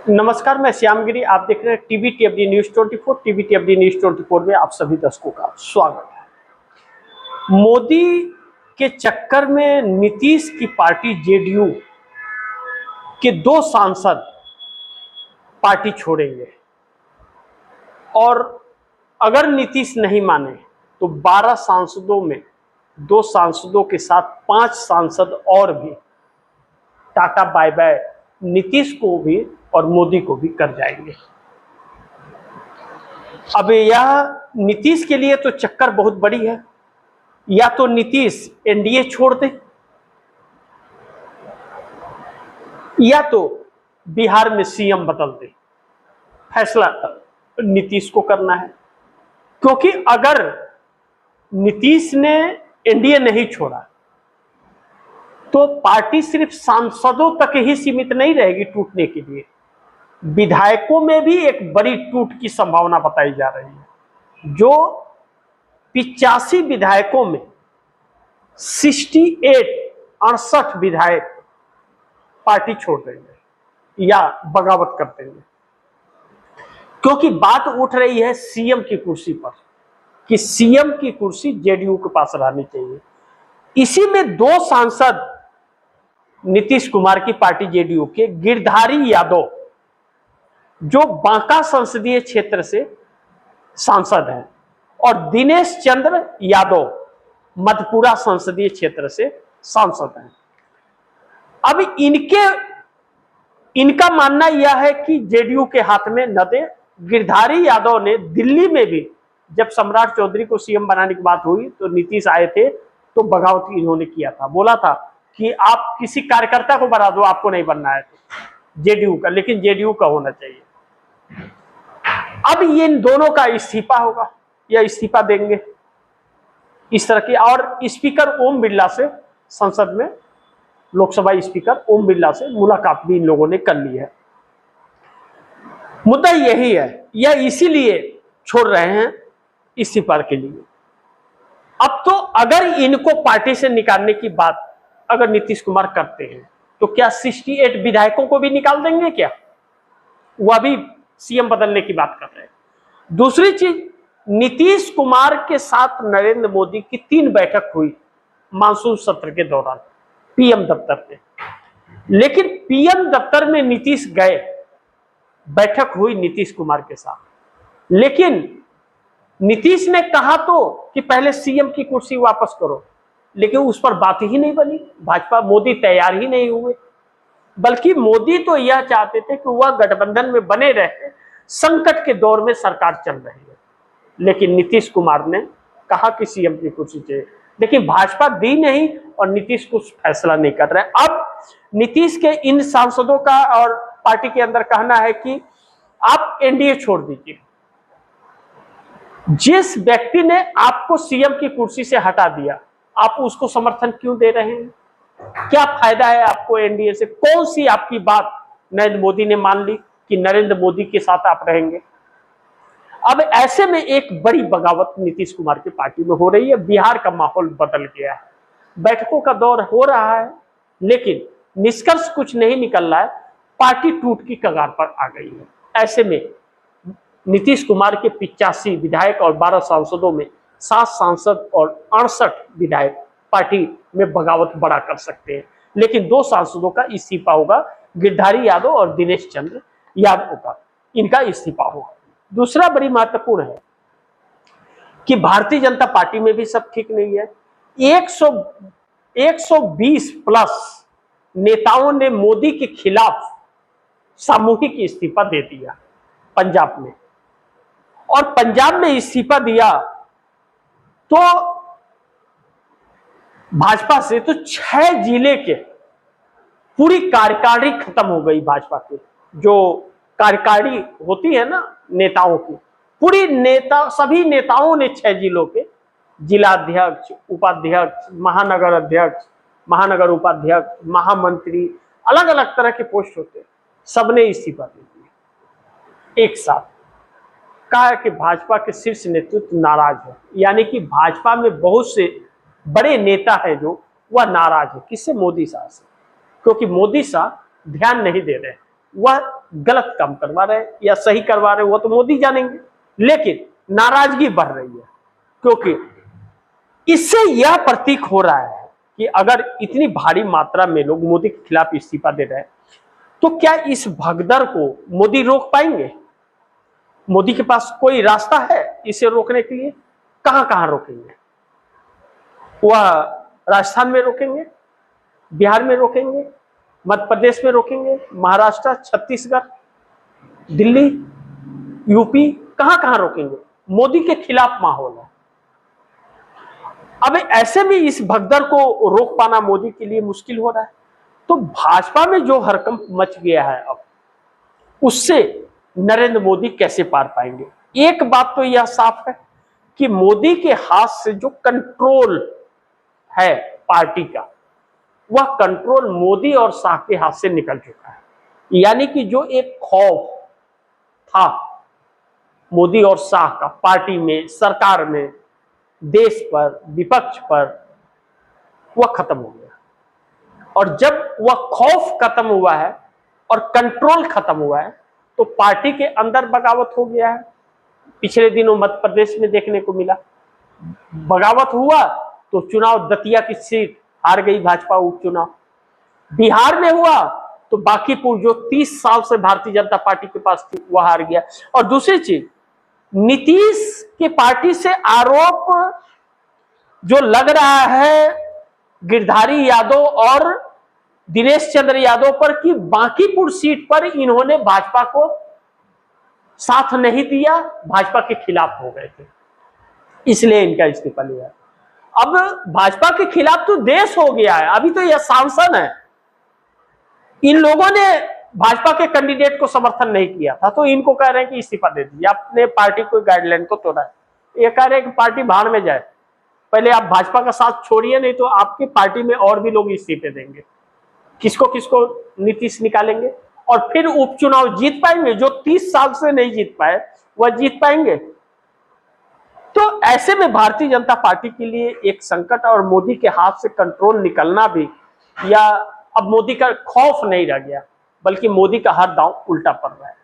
नमस्कार, मैं श्यामगिरी। आप देख रहे हैं टीवी टीएफडी न्यूज 24। टीवी टीएफडी न्यूज 24 में आप सभी दर्शकों का स्वागत है। मोदी के चक्कर में नीतीश की पार्टी जेडीयू के 2 सांसद पार्टी छोड़ेंगे और अगर नीतीश नहीं माने तो 12 सांसदों में 2 सांसदों के साथ 5 सांसद और भी टाटा बाय बाय नीतीश को भी और मोदी को भी कर जाएंगे। अब यह नीतीश के लिए तो चक्कर बहुत बड़ी है। या तो नीतीश एनडीए छोड़ दे या तो बिहार में सीएम बदल दे। फैसला नीतीश को करना है, क्योंकि अगर नीतीश ने एनडीए नहीं छोड़ा तो पार्टी सिर्फ सांसदों तक ही सीमित नहीं रहेगी टूटने के लिए, विधायकों में भी एक बड़ी टूट की संभावना बताई जा रही है। जो 85 विधायकों में 68 विधायक पार्टी छोड़ देंगे या बगावत कर देंगे, क्योंकि बात उठ रही है सीएम की कुर्सी पर कि सीएम की कुर्सी जेडीयू के पास रहनी चाहिए। इसी में 2 सांसद नीतीश कुमार की पार्टी जेडीयू के गिरधारी यादव, जो बांका संसदीय क्षेत्र से सांसद हैं, और दिनेश चंद्र यादव मधुपुरा संसदीय क्षेत्र से सांसद हैं। अब इनका मानना यह है कि जेडीयू के हाथ में न दे। गिरधारी यादव ने दिल्ली में भी जब सम्राट चौधरी को सीएम बनाने की बात हुई तो नीतीश आए थे तो बगावत इन्होंने किया था। बोला था कि आप किसी कार्यकर्ता को बना दो, आपको नहीं बनना है जेडीयू का, लेकिन जेडीयू का होना चाहिए। अब ये इन दोनों का इस्तीफा होगा या इस्तीफा देंगे इस तरह की। और स्पीकर ओम बिरला से, संसद में लोकसभा स्पीकर ओम बिरला से मुलाकात भी इन लोगों ने कर ली है। मुद्दा यही है, यह इसीलिए छोड़ रहे हैं इस्तीफा के लिए। अब तो अगर इनको पार्टी से निकालने की बात अगर नीतीश कुमार करते हैं तो क्या 68 विधायकों को भी निकाल देंगे क्या? वह भी सीएम बदलने की बात कर रहे हैं। दूसरी चीज, नीतीश कुमार के साथ नरेंद्र मोदी की 3 बैठक हुई मानसून सत्र के दौरान पीएम दफ्तर में, लेकिन पीएम दफ्तर में नीतीश गए, बैठक हुई नीतीश कुमार के साथ, लेकिन नीतीश ने कहा तो कि पहले सीएम की कुर्सी वापस करो, लेकिन उस पर बात ही नहीं बनी। भाजपा मोदी तैयार ही नहीं हुए, बल्कि मोदी तो यह चाहते थे कि वह गठबंधन में बने रहे, संकट के दौर में सरकार चल रही है, लेकिन नीतीश कुमार ने कहा कि सीएम की कुर्सी चाहिए, लेकिन भाजपा दी नहीं और नीतीश कुछ फैसला नहीं कर रहे। अब नीतीश के इन सांसदों का और पार्टी के अंदर कहना है कि आप एनडीए छोड़ दीजिए। जिस व्यक्ति ने आपको सीएम की कुर्सी से हटा दिया, आप उसको समर्थन क्यों दे रहे हैं? क्या फायदा है आपको एनडीए से? कौन सी आपकी बात नरेंद्र मोदी ने मान ली कि नरेंद्र मोदी के साथ आप रहेंगे? अब ऐसे में एक बड़ी बगावत नीतीश कुमार की पार्टी में हो रही है। बिहार का माहौल बदल गया है, बैठकों का दौर हो रहा है, लेकिन निष्कर्ष कुछ नहीं निकल रहा है। पार्टी टूट की कगार पर आ गई है। ऐसे में नीतीश कुमार के 85 विधायक और 12 सांसदों में 7 सांसद और 68 विधायक पार्टी में बगावत बड़ा कर सकते हैं, लेकिन 2 सांसदों का इस्तीफा होगा, गिरधारी यादव और दिनेश चंद्र यादव का, इनका इस्तीफा होगा। दूसरा बड़ी महत्वपूर्ण है कि भारतीय जनता पार्टी में भी सब ठीक नहीं है। 120 प्लस नेताओं ने मोदी के खिलाफ सामूहिक इस्तीफा दे दिया पंजाब में, और पंजाब में इस्तीफा दिया तो भाजपा से तो 6 जिले के पूरी कार्यकारिणी खत्म हो गई। भाजपा के जो कार्यकारिणी होती है ना नेताओं की, पूरी सभी नेताओं ने 6 जिलों के जिलाध्यक्ष, उपाध्यक्ष, महानगर अध्यक्ष, महानगर उपाध्यक्ष, महामंत्री, अलग अलग तरह के पोस्ट होते हैं, सबने इस्तीफा दे दिया एक साथ। कहा कि भाजपा के शीर्ष नेतृत्व नाराज है, यानी कि भाजपा में बहुत से बड़े नेता है जो वह नाराज है। किससे? मोदी शाह से, क्योंकि मोदी शाह ध्यान नहीं दे रहे, वह गलत काम करवा रहे हैं या सही करवा रहे हैं वो तो मोदी जानेंगे, लेकिन नाराजगी बढ़ रही है क्योंकि इससे यह प्रतीक हो रहा है कि अगर इतनी भारी मात्रा में लोग मोदी के खिलाफ इस्तीफा दे रहे हैं तो क्या इस भगदड़ को मोदी रोक पाएंगे? मोदी के पास कोई रास्ता है इसे रोकने के लिए? कहां कहां रोकेंगे? वह राजस्थान में रोकेंगे, बिहार में रोकेंगे, मध्य प्रदेश में रोकेंगे, महाराष्ट्र, छत्तीसगढ़, दिल्ली, यूपी, कहां कहां रोकेंगे? मोदी के खिलाफ माहौल है। अब ऐसे में इस भगदड़ को रोक पाना मोदी के लिए मुश्किल हो रहा है। तो भाजपा में जो हड़कंप मच गया है अब, उससे नरेंद्र मोदी कैसे पार पाएंगे? एक बात तो यह साफ है कि मोदी के हाथ से जो कंट्रोल है पार्टी का, वह कंट्रोल मोदी और शाह के हाथ से निकल चुका है। यानी कि जो एक खौफ था मोदी और शाह का पार्टी में, सरकार में, देश पर, विपक्ष पर, वह खत्म हो गया। और जब वह खौफ खत्म हुआ है और कंट्रोल खत्म हुआ है तो पार्टी के अंदर बगावत हो गया है। पिछले दिनों मध्य प्रदेश में देखने को मिला, बगावत हुआ तो चुनाव दतिया की सीट हार गई भाजपा उपचुनाव। बिहार में हुआ तो बांकीपुर जो 30 साल से भारतीय जनता पार्टी के पास थी वह हार गया। और दूसरी चीज, नीतीश की पार्टी से आरोप जो लग रहा है गिरधारी यादव और दिनेश चंद्र यादव पर कि बांकीपुर सीट पर इन्होंने भाजपा को साथ नहीं दिया, भाजपा के खिलाफ हो गए थे, इसलिए इनका इस्तीफा लिया। अब भाजपा के खिलाफ तो देश हो गया है, अभी तो यह सांसद है। इन लोगों ने भाजपा के कैंडिडेट को समर्थन नहीं किया था तो इनको कह रहे हैं कि इस्तीफा दे दीजिए, आपने पार्टी को गाइडलाइन को तोड़ा है। ये कह रहे हैं कि पार्टी भाड़ में जाए, पहले आप भाजपा का साथ छोड़िए, नहीं तो आपकी पार्टी में और भी लोग इस्तीफे देंगे। किसको किसको नीतीश निकालेंगे और फिर उपचुनाव जीत पाएंगे? जो 30 साल से नहीं जीत पाए वह जीत पाएंगे? तो ऐसे में भारतीय जनता पार्टी के लिए एक संकट और मोदी के हाथ से कंट्रोल निकलना भी, या अब मोदी का खौफ नहीं रह गया बल्कि मोदी का हर दांव उल्टा पड़ रहा है।